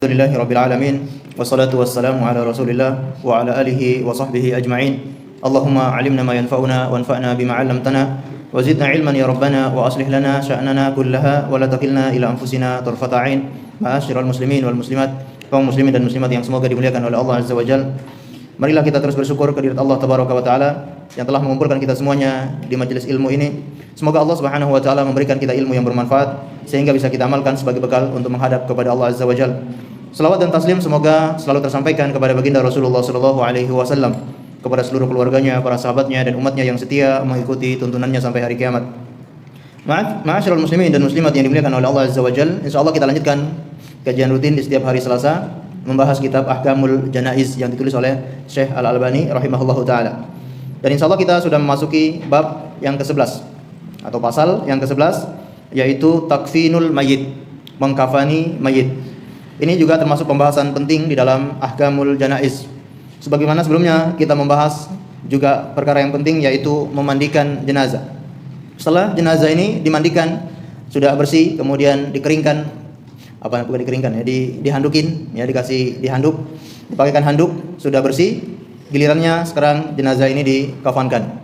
Alhamdulillahi Rabbil Alamin. Wassalatu wassalamu ala Rasulillah wa ala alihi wa sahbihi ajma'in. Allahumma alimna ma yanfa'una wanfa'na bima 'allamtana wa zidna ilman ya Rabbana wa aslih lana sya'nana kullaha wa la takilna ila anfusina tarfata 'ain. Ma'asyiral muslimin wal muslimat, kaum muslimin dan muslimat yang semoga dimuliakan oleh Allah Azza wa Jalla. Marilah kita terus bersyukur kehadirat Allah Tabaraka wa Ta'ala yang telah mengumpulkan kita semuanya di majelis ilmu ini. Semoga Allah Subhanahu wa Ta'ala memberikan kita ilmu yang bermanfaat sehingga bisa kita amalkan sebagai bekal untuk menghadap kepada Allah Azza wa Jalla. Salawat dan taslim semoga selalu tersampaikan kepada baginda Rasulullah sallallahu alaihi wasallam, kepada seluruh keluarganya, para sahabatnya dan umatnya yang setia mengikuti tuntunannya sampai hari kiamat. Ma'asyiral muslimin dan muslimat yang dimuliakan oleh Allah Azza wa Jalla, insyaallah kita lanjutkan kajian rutin di setiap hari Selasa membahas kitab Ahkamul Janaiz yang ditulis oleh Syekh Al-Albani rahimahullahu taala. Dan insyaallah kita sudah memasuki bab yang ke-11 atau pasal yang ke-11, yaitu takfinul mayit, mengkafani mayit. Ini juga termasuk pembahasan penting di dalam Ahkamul Janaiz. Sebagaimana sebelumnya kita membahas juga perkara yang penting, yaitu memandikan jenazah. Setelah jenazah ini dimandikan, sudah bersih, kemudian dikeringkan, bukan dikeringkan ya, dihandukin ya, dikasih dihanduk, dipakaikan handuk, sudah bersih. Gilirannya sekarang jenazah ini dikafankan.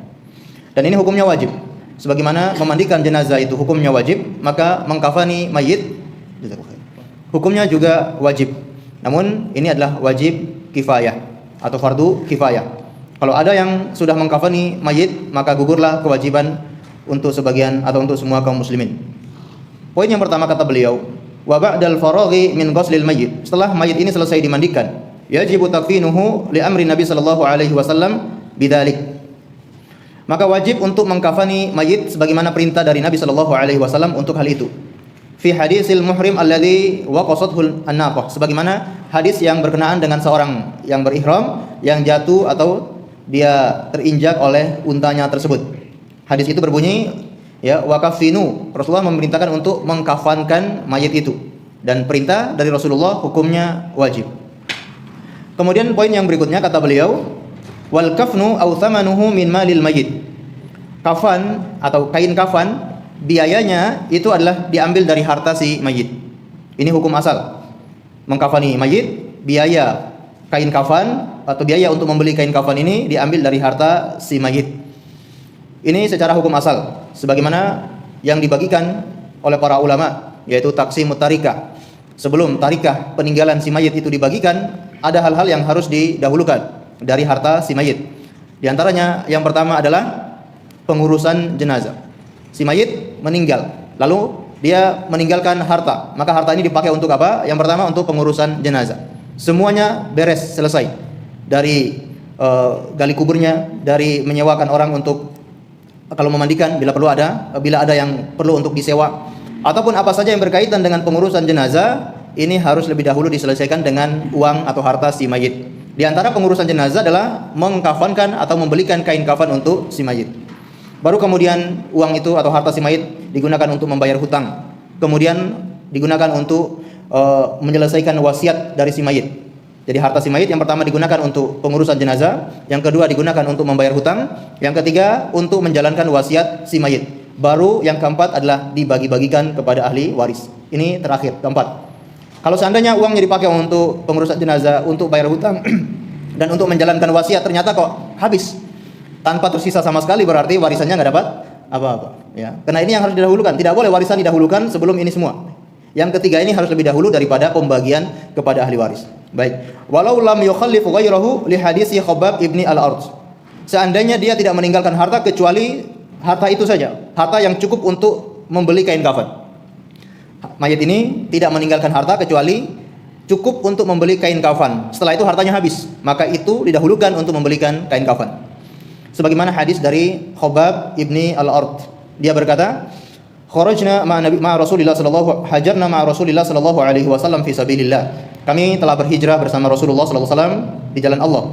Dan ini hukumnya wajib. Sebagaimana memandikan jenazah itu hukumnya wajib, maka mengkafani mayit hukumnya juga wajib. Namun ini adalah wajib kifayah atau fardu kifayah. Kalau ada yang sudah mengkafani mayit, maka gugurlah kewajiban untuk sebagian atau untuk semua kaum muslimin. Poin yang pertama kata beliau, wa ba'dal faraghi min ghuslil mayyit. Setelah mayit ini selesai dimandikan, yajibu takfinuhu li amri Nabi sallallahu alaihi wasallam bidzalik. Maka wajib untuk mengkafani mayit sebagaimana perintah dari Nabi sallallahu alaihi wasallam untuk hal itu. Fi hadisil muhrim alladhi waqasathu an-naqah, sebagaimana hadis yang berkenaan dengan seorang yang berihram yang jatuh atau dia terinjak oleh untanya tersebut. Hadis itu berbunyi ya, waqafinu, Rasulullah memerintahkan untuk mengkafankan mayit itu, dan perintah dari Rasulullah hukumnya wajib. Kemudian poin yang berikutnya kata beliau, wal kafnu aw thamanuhu min malil mayyit. Kafan atau kain kafan biayanya itu adalah diambil dari harta si mayit. Ini hukum asal. Mengkafani mayit, biaya kain kafan atau biaya untuk membeli kain kafan ini diambil dari harta si mayit. Ini secara hukum asal, sebagaimana yang dibagikan oleh para ulama, yaitu taqsimut tarikah. Sebelum tarikah peninggalan si mayit itu dibagikan, ada hal-hal yang harus didahulukan dari harta si mayit. Di antaranya yang pertama adalah pengurusan jenazah. Si mayit meninggal, lalu dia meninggalkan harta, maka harta ini dipakai untuk apa? Yang pertama untuk pengurusan jenazah. Semuanya beres, selesai. Dari gali kuburnya, dari menyewakan orang untuk kalau memandikan bila ada yang perlu untuk disewa, ataupun apa saja yang berkaitan dengan pengurusan jenazah, ini harus lebih dahulu diselesaikan dengan uang atau harta si mayit. Di antara pengurusan jenazah adalah mengkafankan atau membelikan kain kafan untuk si mayit. Baru kemudian uang itu atau harta si mayit digunakan untuk membayar hutang. Kemudian digunakan untuk menyelesaikan wasiat dari si mayit. Jadi harta si mayit yang pertama digunakan untuk pengurusan jenazah, yang kedua digunakan untuk membayar hutang, yang ketiga untuk menjalankan wasiat si mayit. Baru yang keempat adalah dibagi-bagikan kepada ahli waris. Ini terakhir, keempat. Kalau seandainya uangnya dipakai untuk pengurusan jenazah, untuk bayar hutang dan untuk menjalankan wasiat, ternyata kok habis tanpa tersisa sama sekali, berarti warisannya nggak dapat apa-apa ya. Karena ini yang harus didahulukan. Tidak boleh warisan didahulukan sebelum ini semua. Yang ketiga ini harus lebih dahulu daripada pembagian kepada ahli waris. Baik. Walau lam yukhallifu ghairahu li hadisi Khabbab ibni al-Ard. Seandainya dia tidak meninggalkan harta kecuali harta itu saja, harta yang cukup untuk membeli kain kafan. Mayit ini tidak meninggalkan harta kecuali cukup untuk membeli kain kafan. Setelah itu hartanya habis, maka itu didahulukan untuk membelikan kain kafan. Sebagaimana hadis dari Khabbab ibni al-Ard, dia berkata, kharajna ma'a Rasulillah sallallahu alaihi wasallam fi sabilillah. Kami telah berhijrah bersama Rasulullah sallallahu alaihi wasallam di jalan Allah.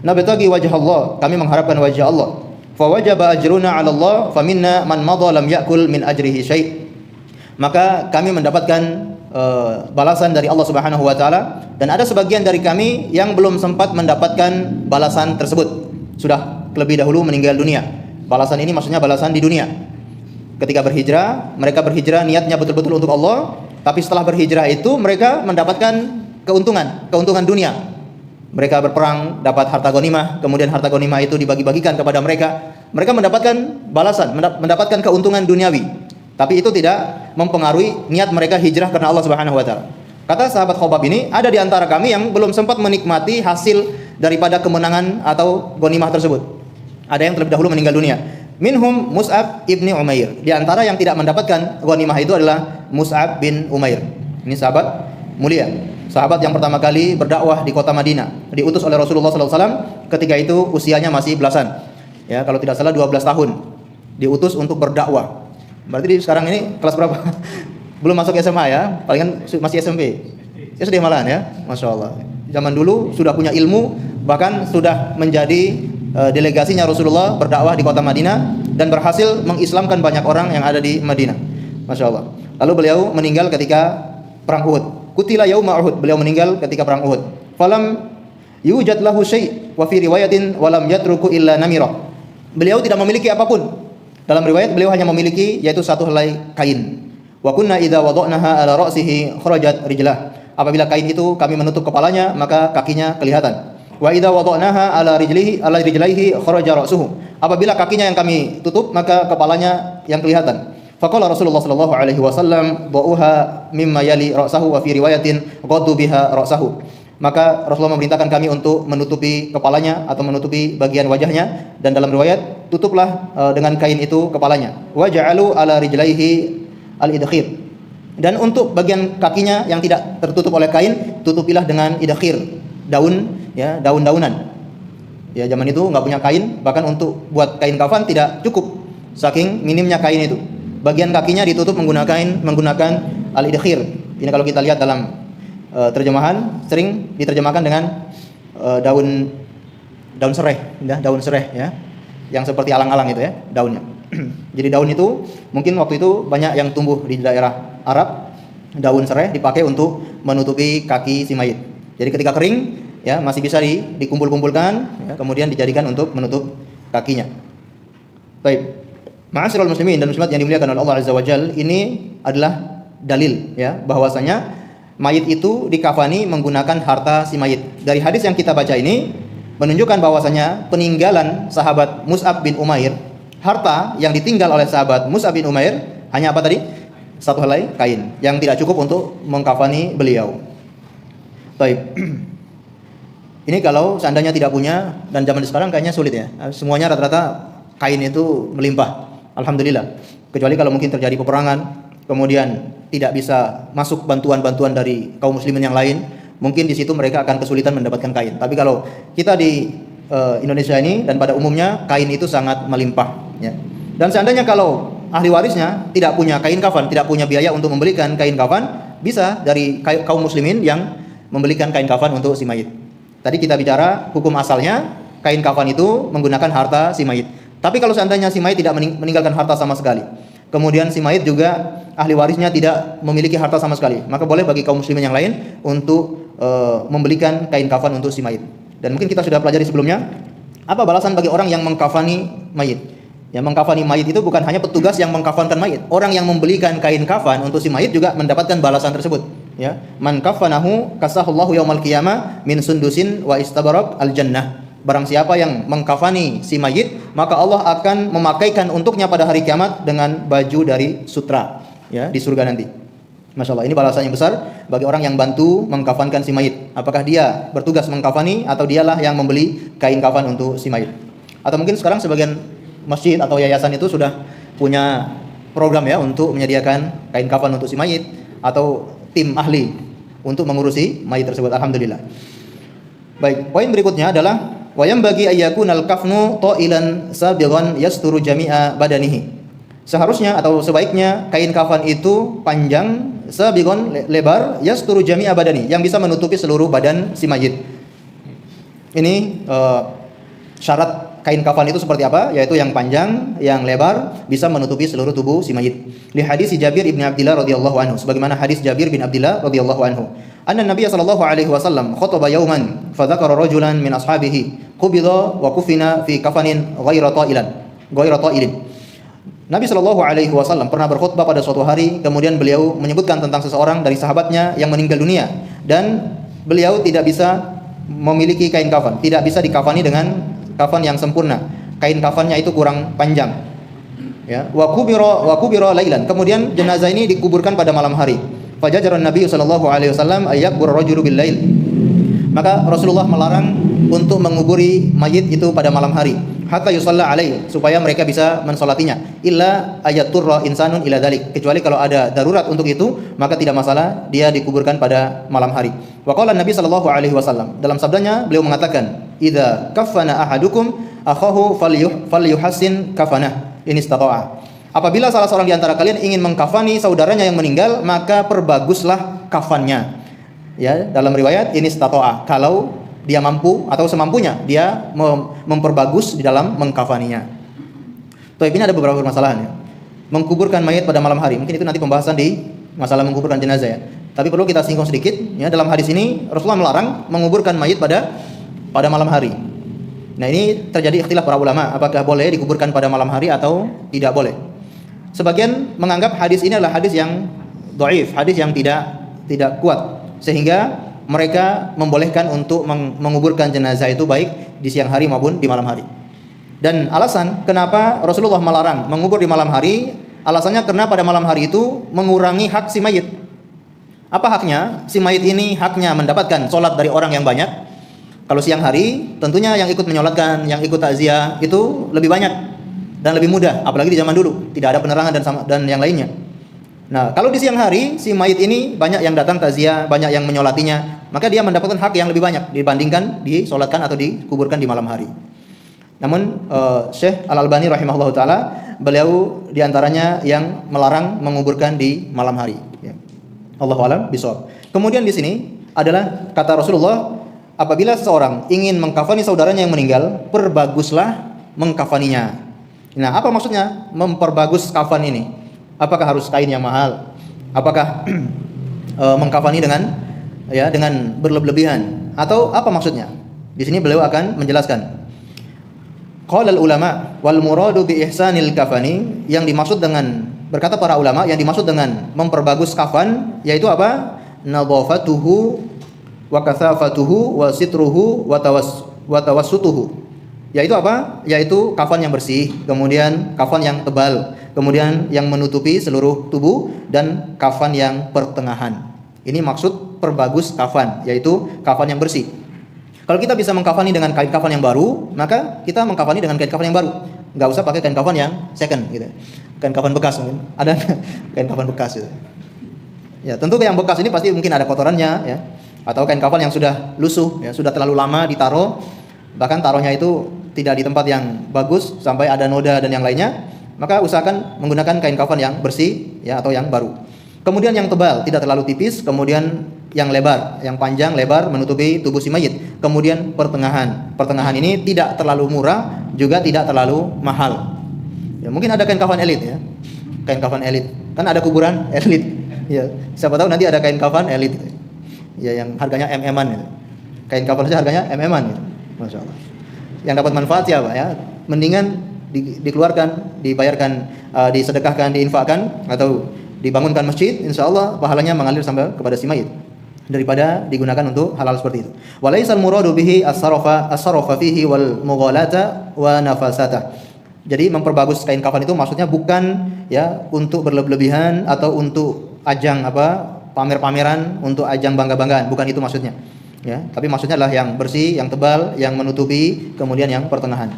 Nabtaghi wajh Allah, kami mengharapkan wajah Allah. Fa wajaba ajruna 'ala Allah, fa minna man madha lam ya'kul min ajrihi syai'. Maka kami mendapatkan balasan dari Allah Subhanahu wa taala, dan ada sebagian dari kami yang belum sempat mendapatkan balasan tersebut. Sudah lebih dahulu meninggal dunia. Balasan ini maksudnya balasan di dunia. Ketika berhijrah, mereka berhijrah niatnya betul-betul untuk Allah, tapi setelah berhijrah itu mereka mendapatkan keuntungan dunia. Mereka berperang, dapat harta ghanimah, kemudian harta ghanimah itu dibagi-bagikan kepada mereka. Mereka mendapatkan balasan, mendapatkan keuntungan duniawi. Tapi itu tidak mempengaruhi niat mereka hijrah karena Allah Subhanahu wa taala. Kata sahabat Khobab ini, ada di antara kami yang belum sempat menikmati hasil daripada kemenangan atau ghanimah tersebut. Ada yang terlebih dahulu meninggal dunia. Minhum Mus'ab ibni Umair. Di antara yang tidak mendapatkan ghanimah itu adalah Mus'ab bin Umair. Ini sahabat mulia, sahabat yang pertama kali berdakwah di kota Madinah, diutus oleh Rasulullah SAW. Ketika itu usianya masih belasan, ya kalau tidak salah 12 tahun, diutus untuk berdakwah. Berarti sekarang ini kelas berapa? Belum masuk SMA ya, palingan masih SMP. SD malahan ya, Masya Allah. Zaman dulu sudah punya ilmu, bahkan sudah menjadi delegasinya Rasulullah berdakwah di kota Madinah dan berhasil mengislamkan banyak orang yang ada di Madinah. Masya Allah. Lalu beliau meninggal ketika perang Uhud. Kutila yauma Uhud, beliau meninggal ketika perang Uhud. Falam yujad lahu syai' wa fi riwayatin walam yatruku illa namira. Beliau tidak memiliki apapun. Dalam riwayat beliau hanya memiliki yaitu satu helai kain. Wa kunna idza wada'naha ala ra'sihi kharajat rijlah. Apabila kain itu kami menutup kepalanya, maka kakinya kelihatan. Wa idza wada'naha ala rijlaihi kharaja ra'suhu. Apabila kakinya yang kami tutup, maka kepalanya yang kelihatan. Faqala Rasulullah sallallahu alaihi wasallam ba'uha mimma yali ra'sahu wa fi riwayatin ghaddu biha ra'sahu. Maka Rasulullah memerintahkan kami untuk menutupi kepalanya atau menutupi bagian wajahnya, dan dalam riwayat tutuplah dengan kain itu kepalanya. Wa ja'alu ala rijlaihi al-idkhir. Dan untuk bagian kakinya yang tidak tertutup oleh kain, tutupilah dengan idkhir, daun ya, daun-daunan. Ya zaman itu enggak punya kain, bahkan untuk buat kain kafan tidak cukup saking minimnya kain itu. Bagian kakinya ditutup menggunakan al-idkhir. Ini kalau kita lihat dalam terjemahan sering diterjemahkan dengan daun sereh, ya, daun sereh ya, yang seperti alang-alang itu ya daunnya. Jadi daun itu mungkin waktu itu banyak yang tumbuh di daerah Arab. Daun sereh dipakai untuk menutupi kaki si mayit. Jadi ketika kering ya masih bisa dikumpul-kumpulkan ya, kemudian dijadikan untuk menutup kakinya. Baik. Ma'asyiral muslimin dan muslimat yang dimuliakan oleh Allah Azza wa Jalla, ini adalah dalil ya bahwasanya mayit itu dikafani menggunakan harta si mayit. Dari hadis yang kita baca ini menunjukkan bahwasanya peninggalan sahabat Mus'ab bin Umair, harta yang ditinggal oleh sahabat Mus'ab bin Umair hanya apa tadi? Satu helai kain yang tidak cukup untuk mengkafani beliau. Baik. Ini kalau seandainya tidak punya, dan zaman sekarang kayaknya sulit ya. Semuanya rata-rata kain itu melimpah. Alhamdulillah. Kecuali kalau mungkin terjadi peperangan, kemudian tidak bisa masuk bantuan-bantuan dari kaum muslimin yang lain, mungkin di situ mereka akan kesulitan mendapatkan kain. Tapi kalau kita di Indonesia ini dan pada umumnya kain itu sangat melimpah ya. Dan seandainya kalau ahli warisnya tidak punya kain kafan, tidak punya biaya untuk membelikan kain kafan, bisa dari kaum muslimin yang membelikan kain kafan untuk si mayit. Tadi kita bicara hukum asalnya kain kafan itu menggunakan harta si mayit. Tapi kalau seandainya si mayit tidak meninggalkan harta sama sekali, kemudian si mayit juga ahli warisnya tidak memiliki harta sama sekali, maka boleh bagi kaum muslimin yang lain untuk membelikan kain kafan untuk si mayit. Dan mungkin kita sudah pelajari sebelumnya, apa balasan bagi orang yang mengkafani mayit? Yang mengkafani mayit itu bukan hanya petugas yang mengkafankan mayit. Orang yang membelikan kain kafan untuk si mayit juga mendapatkan balasan tersebut. Ya, man kafanahu kasahullahu yaumal qiyamah min sundusin wa istabarak al jannah. Barang siapa yang mengkafani si mayit, maka Allah akan memakaikan untuknya pada hari kiamat dengan baju dari sutra, ya, di surga nanti. Masya Allah, ini balasan yang besar bagi orang yang bantu mengkafankan si mayit. Apakah dia bertugas mengkafani atau dialah yang membeli kain kafan untuk si mayit? Atau mungkin sekarang sebagian masjid atau yayasan itu sudah punya program ya untuk menyediakan kain kafan untuk si mayit, atau tim ahli untuk mengurusi mayit tersebut. Alhamdulillah. Baik, poin berikutnya adalah wayam bagi ayyakunal kafnu ta'ilan sabighan yasturu jami'a badanihi. Seharusnya atau sebaiknya kain kafan itu panjang, sabighan lebar, yasturu jami'a badani, yang bisa menutupi seluruh badan si mayit. Ini syarat kain kafan itu seperti apa? Yaitu yang panjang, yang lebar, bisa menutupi seluruh tubuh si mayit. Li hadis Jabir bin Abdullah radhiyallahu anhu, sebagaimana hadis Jabir bin Abdullah radhiyallahu anhu. Anna Nabiy sallallahu alaihi wasallam khataba yawman fa dzakara rajulan min ashabihi qubida wa kufina fi kafanin ghaira ta'ilin. Nabi sallallahu alaihi wasallam pernah berkhutbah pada suatu hari, kemudian beliau menyebutkan tentang seseorang dari sahabatnya yang meninggal dunia dan beliau tidak bisa memiliki kain kafan, tidak bisa dikafani dengan kafan yang sempurna. Kain kafannya itu kurang panjang. Ya, wa kubira lailan. Kemudian jenazah ini dikuburkan pada malam hari. Fajajaran Nabi sallallahu alaihi wasallam ayyakbur rajulu bil lail. Maka Rasulullah melarang untuk menguburi mayit itu pada malam hari, hatta yusalla alaihi, supaya mereka bisa mensolatinya. Illa ayaturra insanun ila dzalik, kecuali kalau ada darurat untuk itu, maka tidak masalah dia dikuburkan pada malam hari. Wa qala Nabi sallallahu alaihi wasallam, dalam sabdanya beliau mengatakan, idza kaffana ahadukum akhahu falyuhassin kafanah in istata'a. Apabila salah seorang di antara kalian ingin mengkafani saudaranya yang meninggal, maka perbaguslah kafannya. Ya, dalam riwayat ini istata'a, kalau dia mampu atau semampunya dia memperbagus di dalam mengkafaninya. Tapi ini ada beberapa permasalahan ya. Mengkuburkan mayat pada malam hari, mungkin itu nanti pembahasan di masalah mengkuburkan jenazah ya. Tapi perlu kita singgung sedikit ya, dalam hadis ini Rasulullah melarang menguburkan mayat pada malam hari. Nah, ini terjadi ikhtilaf para ulama, apakah boleh dikuburkan pada malam hari atau tidak boleh. Sebagian menganggap hadis ini adalah hadis yang dhaif, hadis yang tidak kuat, sehingga mereka membolehkan untuk menguburkan jenazah itu baik di siang hari maupun di malam hari. Dan alasan kenapa Rasulullah melarang mengubur di malam hari, alasannya karena pada malam hari itu mengurangi hak si mayit. Apa haknya? Si mayit ini haknya mendapatkan sholat dari orang yang banyak. Kalau siang hari, tentunya yang ikut menyolatkan, yang ikut takziah itu lebih banyak dan lebih mudah, apalagi di zaman dulu tidak ada penerangan dan yang lainnya. Nah, kalau di siang hari si mayit ini banyak yang datang takziah, banyak yang menyolatinya, maka dia mendapatkan hak yang lebih banyak dibandingkan disolatkan atau dikuburkan di malam hari. Namun Syekh Al-Albani rahimahullah taala, beliau diantaranya yang melarang menguburkan di malam hari. Ya. Allahu a'lam bishawab. Kemudian di sini adalah kata Rasulullah, apabila seseorang ingin mengkafani saudaranya yang meninggal, perbaguslah mengkafaninya. Nah, apa maksudnya memperbagus kafan ini? Apakah harus kain yang mahal? Apakah mengkafani dengan berlebihan? Atau apa maksudnya? Di sini beliau akan menjelaskan. Qala al-ulama wal muradu bi ihsanil kafani, yang dimaksud dengan, berkata para ulama, yang dimaksud dengan memperbagus kafan yaitu apa? Nadhafatuhu wa kathafatuhu wa sitruhu wa tawassutuhu. Yaitu apa? Yaitu kafan yang bersih, kemudian kafan yang tebal, kemudian yang menutupi seluruh tubuh, dan kafan yang pertengahan. Ini maksud perbagus kafan, yaitu kafan yang bersih. Kalau kita bisa mengkafani dengan kain kafan yang baru, maka kita mengkafani dengan kain kafan yang baru. Enggak usah pakai kain kafan yang second gitu. Kain kafan bekas mungkin. Ada kain kafan bekas gitu. Ya, tentu yang bekas ini pasti mungkin ada kotorannya ya. Atau kain kafan yang sudah lusuh ya, sudah terlalu lama ditaruh, bahkan taruhnya itu tidak di tempat yang bagus sampai ada noda dan yang lainnya, maka usahakan menggunakan kain kafan yang bersih ya, atau yang baru. Kemudian yang tebal, tidak terlalu tipis, kemudian yang lebar, yang panjang lebar menutupi tubuh si mayit. Kemudian pertengahan. Pertengahan ini tidak terlalu murah, juga tidak terlalu mahal. Ya, mungkin ada kain kafan elit ya. Kain kafan elit. Kan ada kuburan elit. Ya, siapa tahu nanti ada kain kafan elit. Ya, yang harganya MM-an gitu. Kain kafan saja harganya MM-an gitu. Masya Allah. Yang dapat manfaat siapa ya? Mendingan dikeluarkan, dibayarkan, disedekahkan, diinfakkan, atau dibangunkan masjid, insya Allah pahalanya mengalir sampai kepada si mayit, daripada digunakan untuk hal-hal seperti itu. Walaisal muradu bihi as-sarafa fihi wal mughalata wa nafasata. Jadi memperbagus kain kafan itu maksudnya bukan ya untuk berlebihan atau untuk ajang pamer-pameran, untuk ajang bangga-banggaan, bukan itu maksudnya. Ya, tapi maksudnya adalah yang bersih, yang tebal, yang menutupi, kemudian yang pertengahan.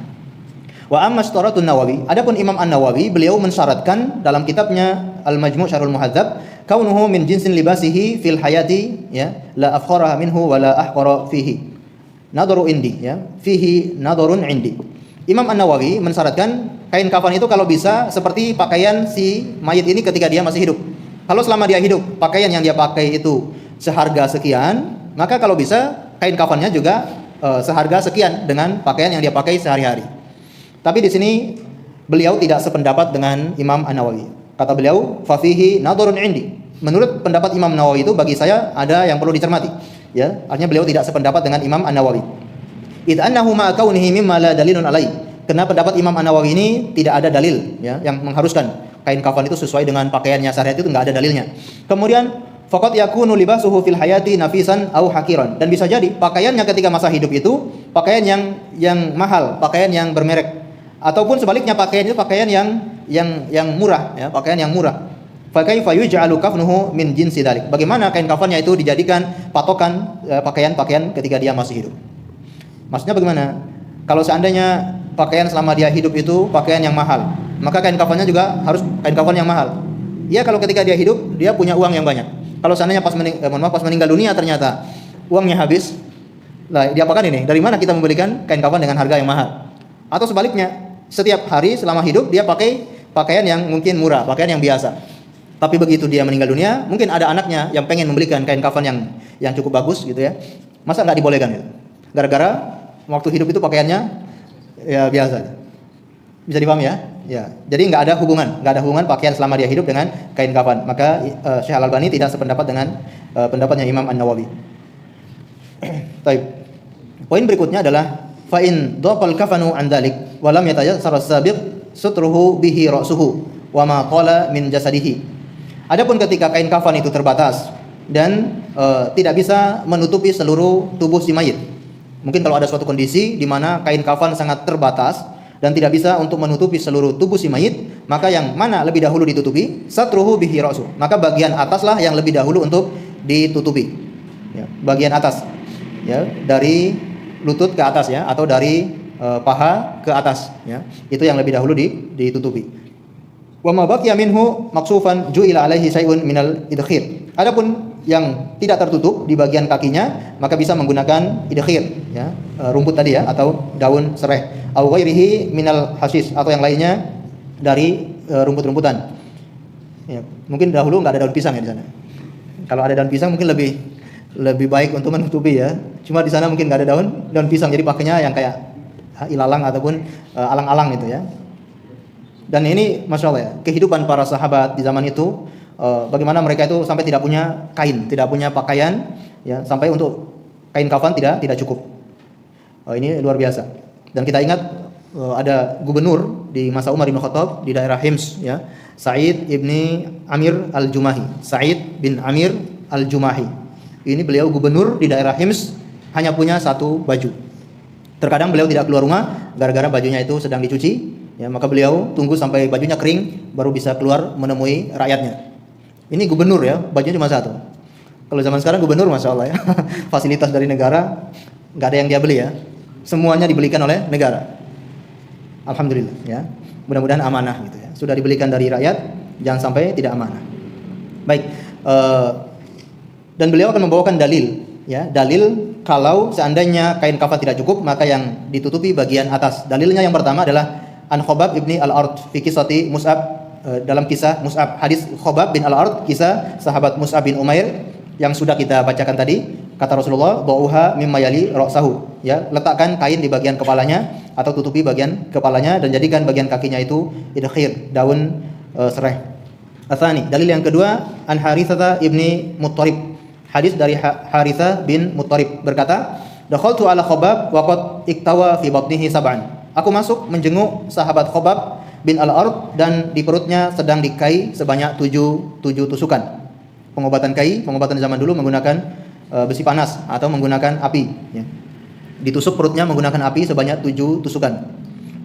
Wa amma ishtaratun Nawawi, adapun Imam An-Nawawi beliau mensyaratkan dalam kitabnya Al-Majmu' Syarhul Muhadzab, kaunuhu min jinsin libasihi fil hayati ya, la afkhara minhu wa la ahqara fihi. Nadaru indi ya, fihi nadarun indi. Imam An-Nawawi mensyaratkan kain kafan itu kalau bisa seperti pakaian si mayit ini ketika dia masih hidup. Kalau selama dia hidup, pakaian yang dia pakai itu seharga sekian, maka kalau bisa kain kafannya juga seharga sekian dengan pakaian yang dia pakai sehari-hari. Tapi di sini beliau tidak sependapat dengan Imam An-Nawawi. Kata beliau, fa fihi nadharun indi. Menurut pendapat Imam Nawawi itu bagi saya ada yang perlu dicermati. Ya, artinya beliau tidak sependapat dengan Imam An-Nawawi. Idz annahu ma kaunihi mimma la dalilun alai. Karena pendapat Imam An-Nawawi ini tidak ada dalil ya yang mengharuskan kain kafan itu sesuai dengan pakaiannya sehari-hari, itu enggak ada dalilnya. Kemudian faqad yakunu libasuhu fil hayati nafisan au hakiran. Dan bisa jadi pakaiannya ketika masa hidup itu pakaian yang mahal, pakaian yang bermerek. Ataupun sebaliknya pakaian itu pakaian yang murah, ya, pakaian yang murah. Fa kaifa yuj'alu kafnuhu min jinsi dzalik. Bagaimana kain kafannya itu dijadikan patokan pakaian-pakaian ketika dia masih hidup? Maksudnya bagaimana? Kalau seandainya pakaian selama dia hidup itu pakaian yang mahal, maka kain kafannya juga harus kain kafan yang mahal. Ya, kalau ketika dia hidup dia punya uang yang banyak. Kalau seandainya pas meninggal dunia ternyata uangnya habis, lah dia apakan ini? Dari mana kita membelikan kain kafan dengan harga yang mahal? Atau sebaliknya, setiap hari selama hidup dia pakai pakaian yang mungkin murah, pakaian yang biasa. Tapi begitu dia meninggal dunia, mungkin ada anaknya yang pengen membelikan kain kafan yang cukup bagus gitu ya. Masa nggak dibolehkan gitu? Gara-gara waktu hidup itu pakaiannya ya biasa. Bisa dipahami ya? Ya. Jadi nggak ada hubungan pakaian selama dia hidup dengan kain kafan. Maka Syekh Al-Albani tidak sependapat dengan pendapatnya Imam An-Nawawi. Baik. Poin berikutnya adalah fa in dhaqal kafanu an dzalik wa lam yatayassar as-sabiq sutruhu bihi ra'suhu wa ma qala min jasadihi. Adapun ketika kain kafan itu terbatas dan tidak bisa menutupi seluruh tubuh si mayit. Mungkin kalau ada suatu kondisi di mana kain kafan sangat terbatas dan tidak bisa untuk menutupi seluruh tubuh si mayit, maka yang mana lebih dahulu ditutupi? Satruhu bihi ra'su. Maka bagian ataslah yang lebih dahulu untuk ditutupi. Ya, bagian atas. Ya, dari lutut ke atas ya, atau dari paha ke atas ya. Itu yang lebih dahulu ditutupi. Wa ma baqiya minhu maksufan ju'ila alaihi syai'un minal idkhir. Adapun yang tidak tertutup di bagian kakinya maka bisa menggunakan idkhir ya, rumput tadi ya, atau daun sereh, au ghairihi minal hasis, atau yang lainnya dari rumput-rumputan. Ya, mungkin dahulu enggak ada daun pisang ya di sana. Kalau ada daun pisang mungkin lebih baik untuk menutupi ya. Cuma di sana mungkin enggak ada daun pisang, jadi pakainya yang kayak ilalang ataupun alang-alang gitu ya. Dan ini Masya Allah ya, kehidupan para sahabat di zaman itu, bagaimana mereka itu sampai tidak punya kain, tidak punya pakaian, ya, sampai untuk kain kafan tidak cukup. Ini luar biasa. Dan kita ingat ada gubernur di masa Umar bin Khattab di daerah Hims, ya, Sa'id ibni Amir al-Jumahi. Sa'id bin Amir al-Jumahi. Ini beliau gubernur di daerah Hims, hanya punya satu baju. Terkadang beliau tidak keluar rumah gara-gara bajunya itu sedang dicuci. Ya, maka beliau tunggu sampai bajunya kering baru bisa keluar menemui rakyatnya. Ini gubernur ya, bajunya cuma satu. Kalau zaman sekarang gubernur Masya Allah ya, fasilitas dari negara nggak ada yang dia beli ya, semuanya dibelikan oleh negara. Alhamdulillah ya, mudah-mudahan amanah gitu ya. Sudah dibelikan dari rakyat, jangan sampai tidak amanah. Baik, dan beliau akan membawakan dalil ya, dalil kalau seandainya kain kafan tidak cukup maka yang ditutupi bagian atas. Dalilnya yang pertama adalah An Khobab ibni Al-Ard fi kisati Mus'ab, dalam kisah Mus'ab, hadis Khobab bin Al-Ard, kisah sahabat Mus'ab bin Umair yang sudah kita bacakan tadi. Kata Rasulullah, ba'uha mimma yali ra'sahu, ya, letakkan kain di bagian kepalanya atau tutupi bagian kepalanya dan jadikan bagian kakinya itu idkhir, daun sereh. Atsani, dalil yang kedua, An Haritsah ibni Muttarib, hadis dari Haritsah bin Muttarib berkata, dakhaltu ala Khobab wa qad iktawa fi batnihi sab'an. Aku masuk menjenguk sahabat Khobab bin Al-Ard dan di perutnya sedang dikai sebanyak 7 tusukan. Pengobatan zaman dulu menggunakan besi panas atau menggunakan api ya. Ditusuk perutnya menggunakan api sebanyak 7 tusukan.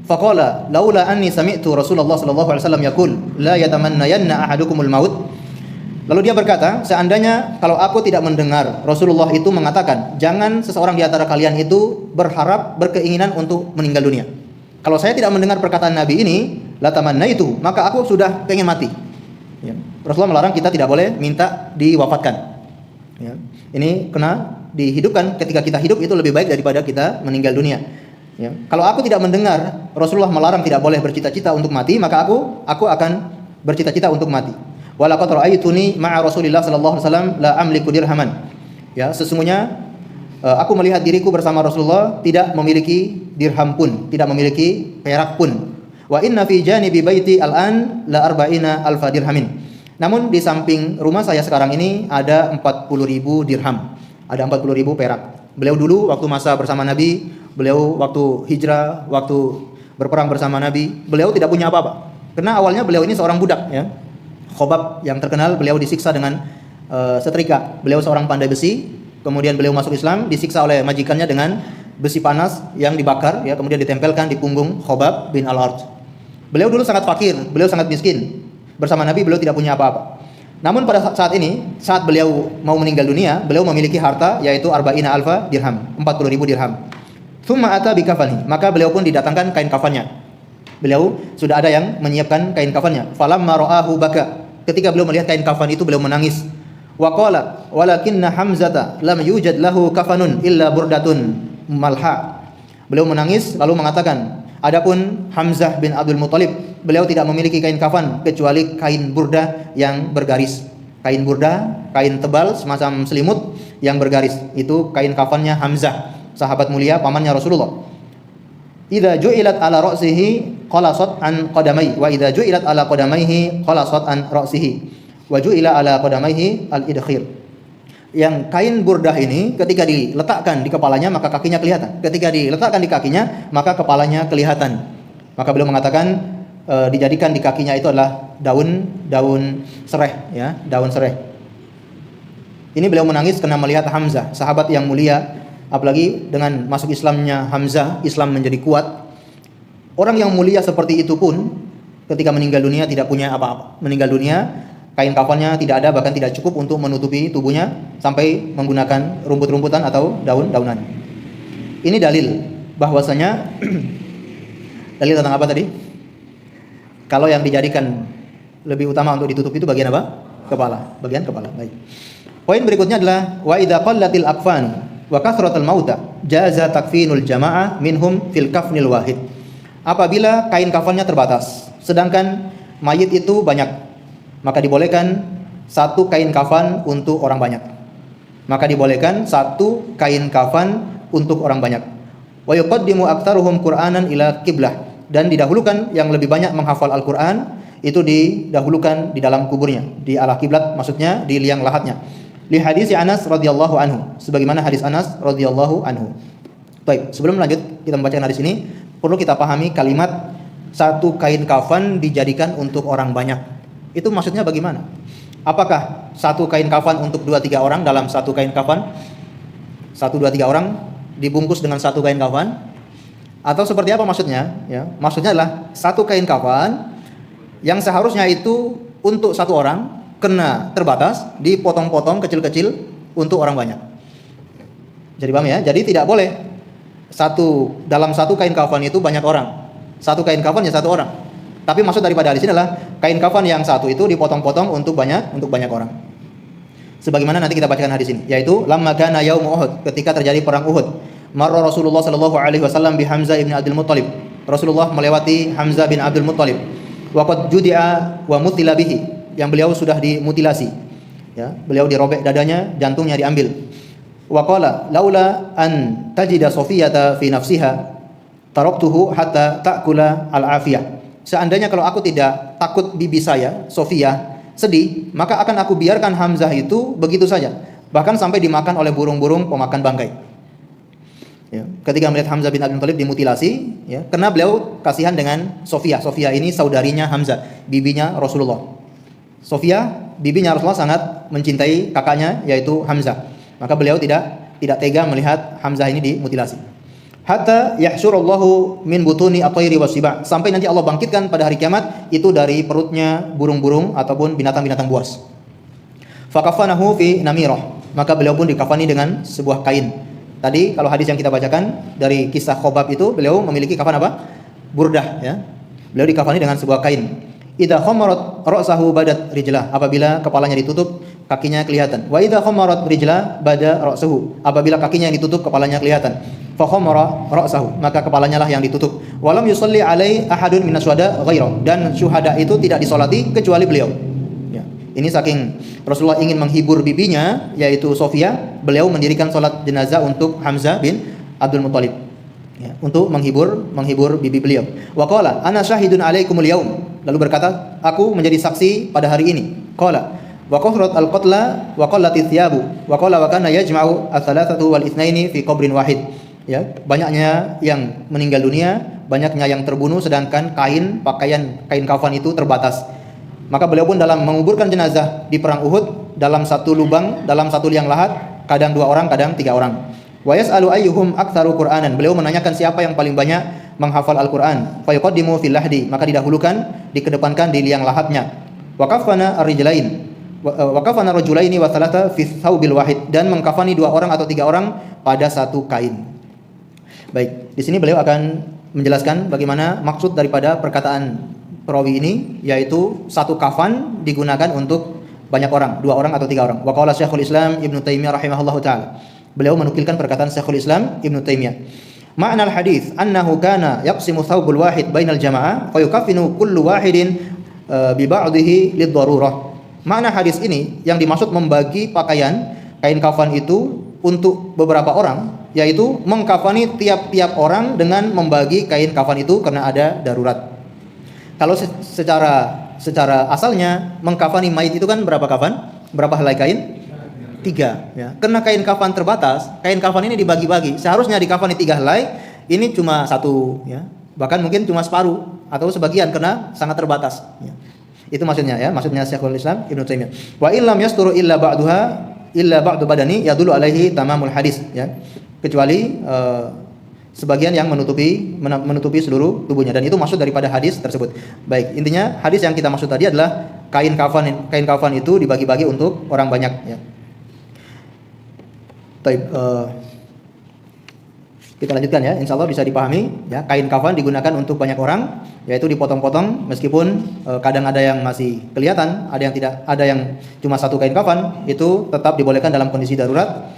Faqala laula anni sami'tu Rasulullah sallallahu alaihi wasallam yaqul la yatamannayanna ahadukumul maut. Lalu dia berkata, seandainya kalau aku tidak mendengar Rasulullah itu mengatakan, jangan seseorang di antara kalian itu berkeinginan untuk meninggal dunia. Kalau saya tidak mendengar perkataan Nabi ini, la tamannaitu, maka aku sudah pengen mati. Ya. Rasulullah melarang kita tidak boleh minta diwafatkan. Ya. Ini kena dihidupkan, ketika kita hidup itu lebih baik daripada kita meninggal dunia. Ya. Kalau aku tidak mendengar Rasulullah melarang tidak boleh bercita-cita untuk mati, maka aku akan bercita-cita untuk mati. Walaqad ra'aituni ma'a Rasulillah sallallahu alaihi wasallam la amliku dirhaman. Ya, sesungguhnya aku melihat diriku bersama Rasulullah tidak memiliki dirham pun, tidak memiliki perak pun. Wa inna fi janibi baiti al-an la arba'ina alfa dirhamin. Namun di samping rumah saya sekarang ini ada 40.000 dirham. Ada 40.000 perak. Beliau dulu waktu masa bersama Nabi, beliau waktu hijrah, waktu berperang bersama Nabi, beliau tidak punya apa-apa. Karena awalnya beliau ini seorang budak ya. Khobab yang terkenal, beliau disiksa dengan setrika. Beliau seorang pandai besi, kemudian beliau masuk Islam, disiksa oleh majikannya dengan besi panas yang dibakar, ya, kemudian ditempelkan di punggung Khobab bin Al-Ard. Beliau dulu sangat fakir, beliau sangat miskin. Bersama Nabi beliau tidak punya apa-apa. Namun pada saat ini, saat beliau mau meninggal dunia, beliau memiliki harta yaitu arba'ina alfa dirham, 40.000 dirham. Tsumma ata bikafani, maka beliau pun didatangkan kain kafannya. Beliau sudah ada yang menyiapkan kain kafannya. Falamma ra'ahu baka. Ketika beliau melihat kain kafan itu beliau menangis. Wa qala walakinna Hamzata lam yujad lahu kafanun illa burdatun malha. Beliau menangis lalu mengatakan, adapun Hamzah bin Abdul Muthalib, beliau tidak memiliki kain kafan kecuali kain burda yang bergaris. Kain burda, kain tebal semacam selimut yang bergaris. Itu kain kafannya Hamzah, sahabat mulia pamannya Rasulullah. Idza ju'ilat ala ra'sihi qalasat an qadamai wa idza ju'ilat ala qadamaihi qalasat an ra'sihi wa ju'ila ala qadamaihi al-idkhir. Yang kain burdah ini ketika diletakkan di kepalanya maka kakinya kelihatan. Ketika diletakkan di kakinya maka kepalanya kelihatan. Maka beliau mengatakan dijadikan di kakinya itu adalah daun sereh, ya, daun sereh. Ini beliau menangis karena melihat Hamzah, sahabat yang mulia. Apalagi dengan masuk Islamnya Hamzah, Islam menjadi kuat. Orang yang mulia seperti itu pun ketika meninggal dunia tidak punya apa-apa. Meninggal dunia, kain kafannya tidak ada, bahkan tidak cukup untuk menutupi tubuhnya, sampai menggunakan rumput-rumputan atau daun-daunan. Ini dalil bahwasanya dalil tentang apa tadi? Kalau yang dijadikan lebih utama untuk ditutup itu bagian apa? Kepala, bagian kepala. Baik. Poin berikutnya adalah wa idza qallatil akfan wa kathratul mauta jaza takfinul jamaah minhum fil kafnil wahid. Apabila kain kafannya terbatas, sedangkan mayit itu banyak, maka dibolehkan satu kain kafan untuk orang banyak. Maka dibolehkan satu kain kafan untuk orang banyak. Wa yuqaddimu aktsaruhum Qur'anan ila qiblah, dan didahulukan yang lebih banyak menghafal Al-Qur'an itu didahulukan di dalam kuburnya, di arah kiblat, maksudnya di liang lahatnya. Li hadis Anas radhiyallahu anhu, sebagaimana hadis Anas radhiyallahu anhu. Baik, sebelum lanjut kita membacakan hadis ini, perlu kita pahami kalimat satu kain kafan dijadikan untuk orang banyak. Itu maksudnya bagaimana? Apakah satu kain kafan untuk 2-3 orang dalam satu kain kafan? 1-2-3 orang dibungkus dengan satu kain kafan? Atau seperti apa maksudnya? Ya, maksudnya adalah satu kain kafan yang seharusnya itu untuk satu orang, kena terbatas, dipotong-potong kecil-kecil untuk orang banyak. Jadi paham ya? Jadi tidak boleh dalam satu kain kafan itu banyak orang. Satu kain kafan ya satu orang. Tapi maksud daripada hadis ini adalah kain kafan yang satu itu dipotong-potong untuk banyak orang. Sebagaimana nanti kita bacakan hadis ini, yaitu lamma kana yaum Uhud, ketika terjadi perang Uhud. Marra Rasulullah sallallahu alaihi wasallam bi Hamzah bin Abdul Muthalib. Rasulullah melewati Hamzah bin Abdul Muthalib. Wa qad judi'a wa mutila bihi, yang beliau sudah dimutilasi, ya, beliau dirobek dadanya, jantungnya diambil. Wa qala laula an tajida Safiyata fi nafsiha taraktuhu hatta ta'kula al-afiyah. Seandainya kalau aku tidak takut bibi saya Safiyah sedih, maka akan aku biarkan Hamzah itu begitu saja, bahkan sampai dimakan oleh burung-burung pemakan bangkai. Ya, ketika melihat Hamzah bin Abdul Muthalib dimutilasi, ya, karena beliau kasihan dengan Safiyah. Safiyah ini saudarinya Hamzah, bibinya Rasulullah. Safiyah, bibinya Rasulullah, sangat mencintai kakaknya yaitu Hamzah. Maka beliau tidak tega melihat Hamzah ini dimutilasi. Hatta yahsyurallahu min butuni at-tayri was-siba, sampai nanti Allah bangkitkan pada hari kiamat itu dari perutnya burung-burung ataupun binatang-binatang buas. Fakafanahu fi namirah, maka beliau pun dikafani dengan sebuah kain. Tadi kalau hadis yang kita bacakan dari kisah Khobab itu, beliau memiliki kafan apa? Burdah, ya. Beliau dikafani dengan sebuah kain. Idza khamarat ra'sahu badat rijlah, apabila kepalanya ditutup, kakinya kelihatan. Wa idza khamarat rijlah bada ra'suhu, apabila kakinya yang ditutup, kepalanya kelihatan. Fa khamara ra'sahu, maka kepalanya lah yang ditutup. Walam yusalli alai ahadun minas syuhada ghaira, dan syuhada itu tidak disolati kecuali beliau. Ya. Ini saking Rasulullah ingin menghibur bibinya yaitu Safiyah, beliau mendirikan salat jenazah untuk Hamzah bin Abdul Muthalib. Ya, untuk menghibur bibi beliau. Wa qala ana syahidun alaikumul yaum, lalu berkata, aku menjadi saksi pada hari ini. Qala wa qathrat al-qatla wa qallat thiyabu wa qala wa kana yajma'u ats-tsalatsatu wal itsnaini fi qabrin wahid. Ya, banyaknya yang meninggal dunia, banyaknya yang terbunuh, sedangkan pakaian kain kafan itu terbatas. Maka beliau pun dalam menguburkan jenazah di perang Uhud dalam satu lubang, dalam satu liang lahat, kadang 2 orang, kadang 3 orang. Wa yas'alu ayyuhum aktsaru Qur'anan. Beliau menanyakan siapa yang paling banyak menghafal Al-Qur'an. Fa yuqaddimu fil lahdi, maka didahulukan, dikedepankan di liang lahatnya. Wa kafana ar-rijlain. Wa kafana rajulaini wa thalatha fi thawbil wahid, dan mengkafani 2 orang atau 3 orang pada satu kain. Baik, di sini beliau akan menjelaskan bagaimana maksud daripada perkataan perawi ini, yaitu satu kafan digunakan untuk banyak orang, 2 orang atau 3 orang. Wa qala Syekhul Islam Ibnu Taimiyah rahimahullahu taala. Beliau menukilkan perkataan Syekhul Islam Ibnu Taimiyah. Ma'na al-hadis annahu kana yaqsimu thawbul wahid bainal jama'ah fa yukaffinu kullu wahidin bi ba'dihi lid-darurah. Makna hadis ini yang dimaksud membagi pakaian kain kafan itu untuk beberapa orang, yaitu mengkafani tiap-tiap orang dengan membagi kain kafan itu karena ada darurat. Kalau secara asalnya mengkafani mayit itu kan berapa kafan? Berapa helai kain? 3 ya. Karena kain kafan terbatas, kain kafan ini dibagi-bagi. Seharusnya dikafani 3 helai, ini cuma 1 ya. Bahkan mungkin cuma separuh atau sebagian karena sangat terbatas ya. Itu maksudnya ya, maksudnya Syekhul Islam Ibnu Taimiyah. Wa illam yasturu illa ba'du badani yadullu alaihi tamamul hadis ya. Kecuali sebagian yang menutupi seluruh tubuhnya, dan itu maksud daripada hadis tersebut. Baik, intinya hadis yang kita maksud tadi adalah kain kafan itu dibagi-bagi untuk orang banyak ya. Baik, kita lanjutkan ya, insyaallah bisa dipahami ya. Kain kafan digunakan untuk banyak orang, yaitu dipotong-potong, meskipun kadang ada yang masih kelihatan, ada yang tidak, ada yang cuma satu kain kafan, itu tetap dibolehkan dalam kondisi darurat,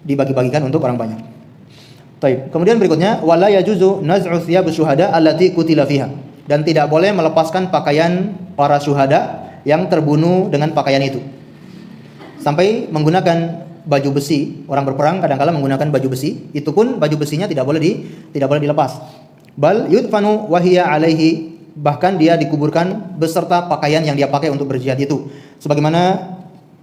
dibagi-bagikan untuk orang banyak. Baik, kemudian berikutnya wala yajuzu naz'u thiyab syuhada allati qutila fiha, dan tidak boleh melepaskan pakaian para syuhada yang terbunuh dengan pakaian itu. Sampai menggunakan baju besi, orang berperang kadang-kala menggunakan baju besi, itu pun baju besinya tidak boleh dilepas. Bal yudfanu wa hiya alaihi, bahkan dia dikuburkan beserta pakaian yang dia pakai untuk berjihad itu. Sebagaimana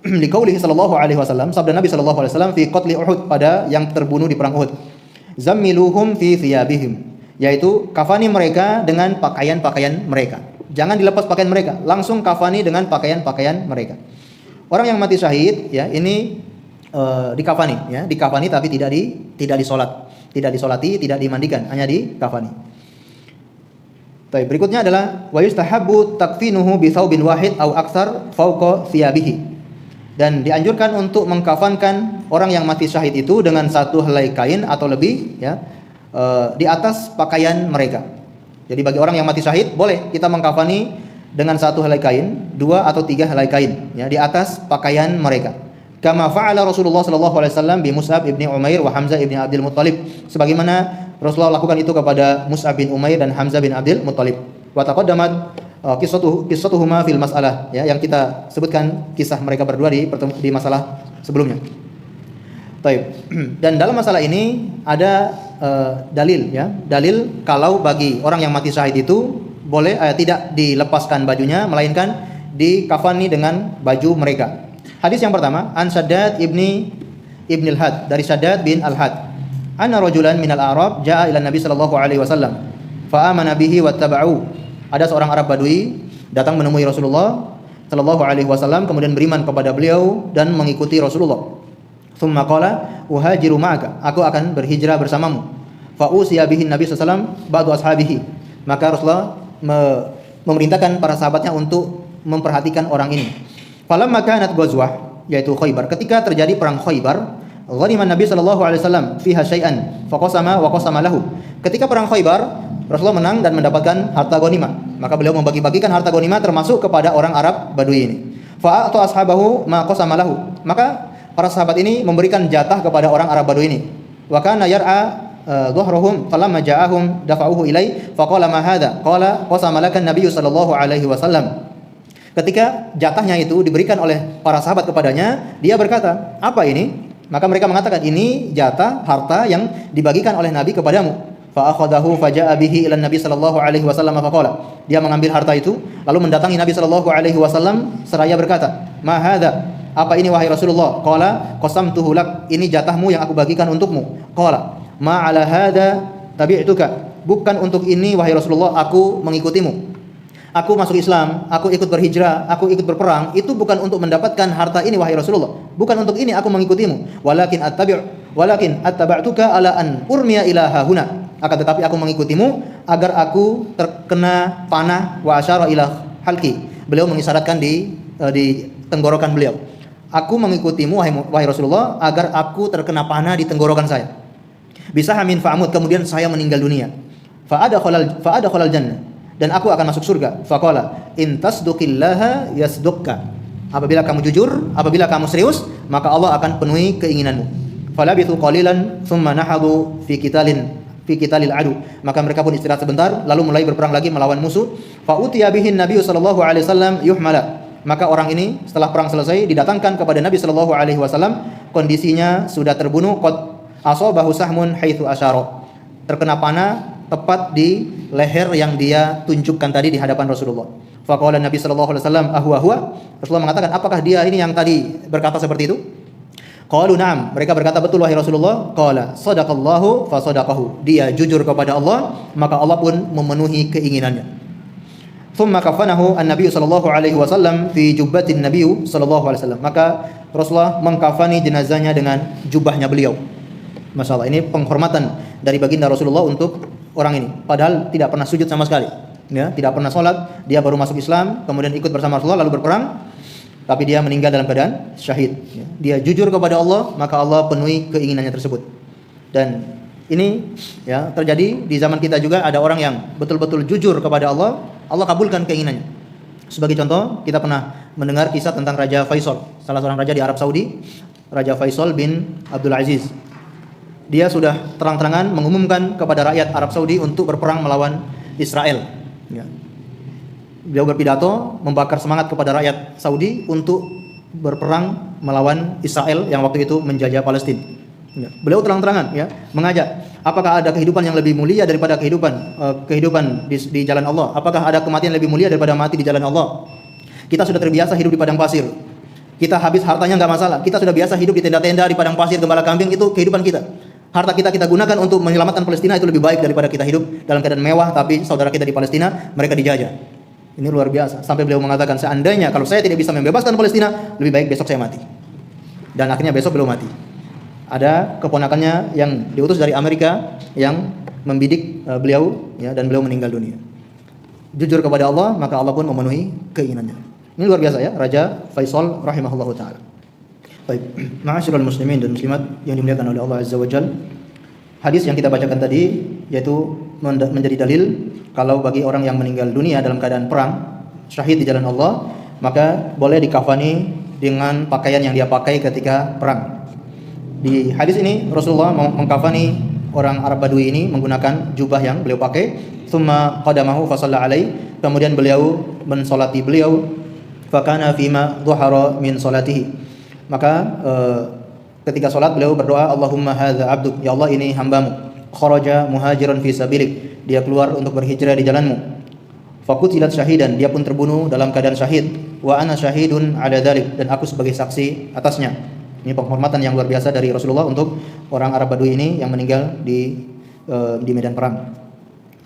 liqaulihi sallallahu alaihi wasallam, sabda Nabi sallallahu alaihi wasallam fi qatli Uhud, pada yang terbunuh di perang Uhud. Zammiluhum fi thiyabihim, yaitu kafani mereka dengan pakaian-pakaian mereka. Jangan dilepas pakaian mereka, langsung kafani dengan pakaian-pakaian mereka. Orang yang mati syahid ya, ini dikafani ya, dikafani tapi tidak disolati, tidak dimandikan, hanya dikafani. Baik, berikutnya adalah wa yustahabbu takfinuhu bi thawbin wahid aw aktsar fawqa thiyabihi. Dan dianjurkan untuk mengkafankan orang yang mati syahid itu dengan 1 helai kain atau lebih ya, di atas pakaian mereka. Jadi bagi orang yang mati syahid boleh kita mengkafani dengan 1 helai kain, 2 atau 3 helai kain ya, di atas pakaian mereka. Kama fa'ala Rasulullah sallallahu alaihi wasallam bi Mus'ab ibni Umair wa Hamzah ibni Abdul Muttalib, sebagaimana Rasulullah lakukan itu kepada Mus'ab bin Umair dan Hamzah bin Abdul Muttalib. Wa taqaddamat qissatuhuma fil mas'alah ya, yang kita sebutkan kisah mereka berdua di masalah sebelumnya. Baik. Dan dalam masalah ini ada dalil ya, dalil kalau bagi orang yang mati syahid itu boleh tidak dilepaskan bajunya, melainkan dikafani dengan baju mereka. Hadis yang pertama, an Shaddad ibn al-Had, dari Shaddad bin al-Had. Anna rajulan minal Arab jaa ila Nabi sallallahu alaihi wasallam fa amana bihi wattaba'u. Ada seorang Arab Badui datang menemui Rasulullah sallallahu alaihi wasallam, kemudian beriman kepada beliau dan mengikuti Rasulullah. Tsumma qala uhajiru ma'aka, aku akan berhijrah bersamamu. Fa usiya bihi Nabi sallallahu alaihi wasallam ba'du ashabihi. Maka Rasulullah memerintahkan para sahabatnya untuk memperhatikan orang ini. Falamma kanat ghazwah, yaitu Khaybar, ketika terjadi perang Khaybar, ghanima Nabi sallallahu alaihi wasallam fiha syai'an faqasama wa qasama lahu. Ketika perang Khaybar, Rasulullah menang dan mendapatkan harta ghanimah, maka beliau membagi-bagikan harta ghanimah termasuk kepada orang Arab Badui ini. Fa'atu ashabahu ma qasama lahu, maka para sahabat ini memberikan jatah kepada orang Arab Badui ini. Wa kana yar'a dhuhruhum falamma ja'ahum dafa'uhu ilai faqala ma hadha, qala qasama laka an-nabiy sallallahu alaihi wasallam. Ketika jatahnya itu diberikan oleh para sahabat kepadanya, dia berkata, apa ini? Maka mereka mengatakan, ini jatah harta yang dibagikan oleh Nabi kepadamu. Fa akhadahu faja'a bihi ila Nabi sallallahu alaihi wasallam faqala. Dia mengambil harta itu lalu mendatangi Nabi sallallahu alaihi wasallam seraya berkata, "Ma hadza?" Apa ini wahai Rasulullah? Qala qasamtuhu lak, ini jatahmu yang aku bagikan untukmu. Qala ma ala hadza tabi'tuka, bukan untuk ini wahai Rasulullah aku mengikutimu. Aku masuk Islam, aku ikut berhijrah, aku ikut berperang, itu bukan untuk mendapatkan harta ini wahai Rasulullah. Bukan untuk ini aku mengikutimu. Walakin attaba'tuka ala an urmiya ila hahuna. Akan tetapi aku mengikutimu agar aku terkena panah wa asyara ila halqi. Beliau mengisyaratkan di tenggorokan beliau. Aku mengikutimu wahai Rasulullah agar aku terkena panah di tenggorokan saya. Bisa hamin fa'amut, kemudian saya meninggal dunia. Fa'adakhalal jannah, dan aku akan masuk surga. Faqala in tasduqillaha yasdukka. Apabila kamu jujur, apabila kamu serius, maka Allah akan penuhi keinginanmu. Falabithu qalilan thumma nahadu fi qitalil adu. Maka mereka pun istirahat sebentar, lalu mulai berperang lagi melawan musuh. Fa utiya bihin Nabi sallallahu alaihi wasallam yuhmala. Maka orang ini setelah perang selesai didatangkan kepada Nabi sallallahu alaihi wasallam, kondisinya sudah terbunuh, qad asabahu sahmun haitsu asyara. Terkena panah tepat di leher yang dia tunjukkan tadi di hadapan Rasulullah. Faqala Nabi sallallahu alaihi wasallam huwa. Rasulullah mengatakan, apakah dia ini yang tadi berkata seperti itu? Qalu na'am. Mereka berkata, betul wahai Rasulullah. Qala sadaqallahu fa sadaqahu. Dia jujur kepada Allah, maka Allah pun memenuhi keinginannya. Thumma kafanahu an-nabiy sallallahu alaihi wasallam fi jubbatin nabiy sallallahu alaihi wasallam. Maka Rasulullah mengkafani jenazahnya dengan jubahnya beliau. Masyaallah, ini penghormatan dari baginda Rasulullah untuk orang ini. Padahal tidak pernah sujud sama sekali, ya, tidak pernah sholat. Dia baru masuk Islam, kemudian ikut bersama Rasulullah lalu berperang, tapi dia meninggal dalam keadaan syahid. Ya. Dia jujur kepada Allah, maka Allah penuhi keinginannya tersebut. Dan ini ya terjadi di zaman kita juga, ada orang yang betul-betul jujur kepada Allah, Allah kabulkan keinginannya. Sebagai contoh, kita pernah mendengar kisah tentang Raja Faisal, salah seorang raja di Arab Saudi, Raja Faisal bin Abdul Aziz. Dia sudah terang-terangan mengumumkan kepada rakyat Arab Saudi untuk berperang melawan Israel. Ya. Beliau berpidato membakar semangat kepada rakyat Saudi untuk berperang melawan Israel yang waktu itu menjajah Palestina. Ya. Beliau terang-terangan ya mengajak, apakah ada kehidupan yang lebih mulia daripada kehidupan di jalan Allah? Apakah ada kematian lebih mulia daripada mati di jalan Allah? Kita sudah terbiasa hidup di padang pasir. Kita habis hartanya nggak masalah. Kita sudah biasa hidup di tenda-tenda di padang pasir, gembala kambing, itu kehidupan kita. Harta kita gunakan untuk menyelamatkan Palestina, itu lebih baik daripada kita hidup dalam keadaan mewah tapi saudara kita di Palestina mereka dijajah. Ini luar biasa. Sampai beliau mengatakan, seandainya kalau saya tidak bisa membebaskan Palestina, lebih baik besok saya mati. Dan akhirnya besok beliau mati. Ada keponakannya yang diutus dari Amerika yang membidik beliau ya, dan beliau meninggal dunia. Jujur kepada Allah, maka Allah pun memenuhi keinginannya. Ini luar biasa ya, Raja Faisal rahimahullahu taala. Baik, ma'asyiral muslimin dan muslimat yang dimuliakan oleh Allah Azza wa Jalla. Hadis yang kita bacakan tadi yaitu menjadi dalil kalau bagi orang yang meninggal dunia dalam keadaan perang, syahid di jalan Allah, maka boleh dikafani dengan pakaian yang dia pakai ketika perang. Di hadis ini Rasulullah mengkafani orang Arab Badui ini menggunakan jubah yang beliau pakai, thumma qadamahu fa shalla alaihi, kemudian beliau mensolati beliau, fa kana fima dhuhara min salatihi. Maka ketika sholat beliau berdoa, Allahumma hadza abduk, ya Allah ini hambamu, kharaja muhajiran fi sabilik, dia keluar untuk berhijrah di jalanmu, faqutilat syahidan, dia pun terbunuh dalam keadaan syahid, wa ana syahidun ala dzalik, dan aku sebagai saksi atasnya. Ini penghormatan yang luar biasa dari Rasulullah untuk orang Arab Badui ini yang meninggal di medan perang.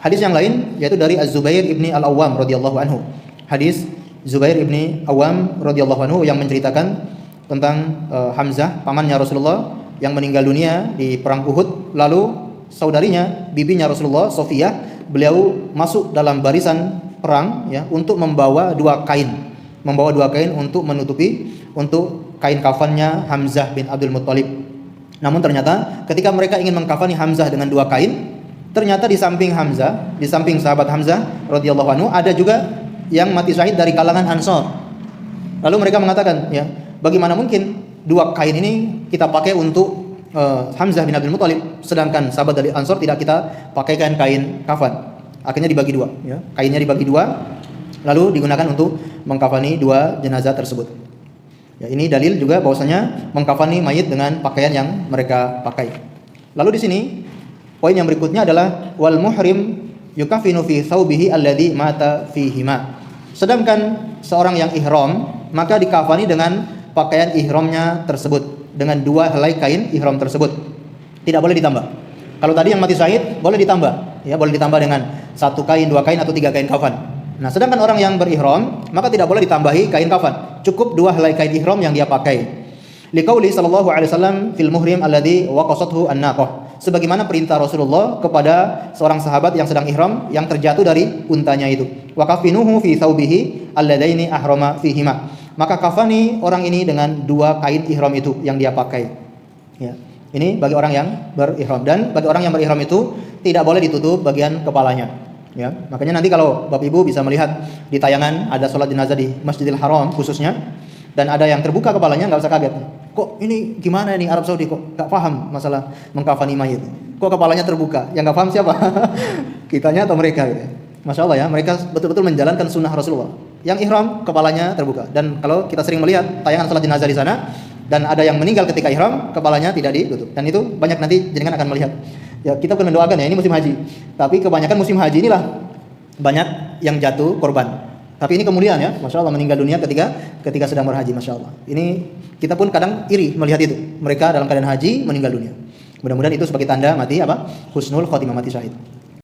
Hadis yang lain yaitu dari Az-Zubair ibni Al-Awwam radhiyallahu anhu. Hadis Zubair ibni Awwam radhiyallahu anhu yang menceritakan tentang Hamzah, pamannya Rasulullah yang meninggal dunia di perang Uhud. Lalu saudarinya, bibinya Rasulullah, Sofiyah, beliau masuk dalam barisan perang ya, untuk membawa dua kain untuk menutupi untuk kain kafannya Hamzah bin Abdul Muttalib. Namun ternyata ketika mereka ingin mengkafani Hamzah dengan dua kain, ternyata di samping Hamzah, di samping sahabat Hamzah radhiyallahu anhu, ada juga yang mati syahid dari kalangan Ansor. Lalu mereka mengatakan, ya, bagaimana mungkin dua kain ini kita pakai untuk Hamzah bin Abdul Muttalib, sedangkan sahabat dari Ansor tidak kita pakaikan kain kafan. Akhirnya dibagi dua, ya. Kainnya dibagi dua, lalu digunakan untuk mengkafani dua jenazah tersebut. Ya, ini dalil juga bahwasanya mengkafani mayit dengan pakaian yang mereka pakai. Lalu di sini poin yang berikutnya adalah wal muhrim yukafinu fi thawbihi alladhi mata fihima. Sedangkan seorang yang ihram maka dikafani dengan pakaian ihramnya tersebut, dengan dua helai kain ihram tersebut. Tidak boleh ditambah. Kalau tadi yang mati syahid boleh ditambah, ya, boleh ditambah dengan satu kain, dua kain atau tiga kain kafan. Nah, sedangkan orang yang berihram maka tidak boleh ditambahi kain kafan. Cukup 2 helai kain ihram yang dia pakai. Liqauli sallallahu alaihi wasallam fil muhrim alladhi waqasathu an-naqah. Sebagaimana perintah Rasulullah kepada seorang sahabat yang sedang ihram yang terjatuh dari untanya itu. Wa kafinuhu fi thawbihi alladaini ahrama fihima. Maka kafani orang ini dengan 2 kain ihram itu yang dia pakai. Ya. Ini bagi orang yang berihram, dan bagi orang yang berihram itu tidak boleh ditutup bagian kepalanya. Ya. Makanya nanti kalau Bapak Ibu bisa melihat di tayangan ada sholat jenazah di Masjidil Haram khususnya, dan ada yang terbuka kepalanya, nggak usah kaget. Kok ini gimana ini Arab Saudi kok nggak paham masalah mengkafani mayit? Kok kepalanya terbuka? Yang nggak paham siapa? Kitanya atau mereka? Gitu. Masya Allah ya, mereka betul-betul menjalankan sunnah Rasulullah. Yang ihram kepalanya terbuka, dan kalau kita sering melihat tayangan sholat jenazah di sana, dan ada yang meninggal ketika ihram kepalanya tidak ditutup, dan itu banyak nanti jenengan akan melihat. Ya, kita pun mendoakan ya, ini musim haji. Tapi kebanyakan musim haji inilah banyak yang jatuh korban. Tapi ini kemudian ya, Masya Allah, meninggal dunia ketika sedang berhaji, Masya Allah. Ini kita pun kadang iri melihat itu. Mereka dalam keadaan haji meninggal dunia. Mudah-mudahan itu sebagai tanda mati husnul khotimah, mati syahid.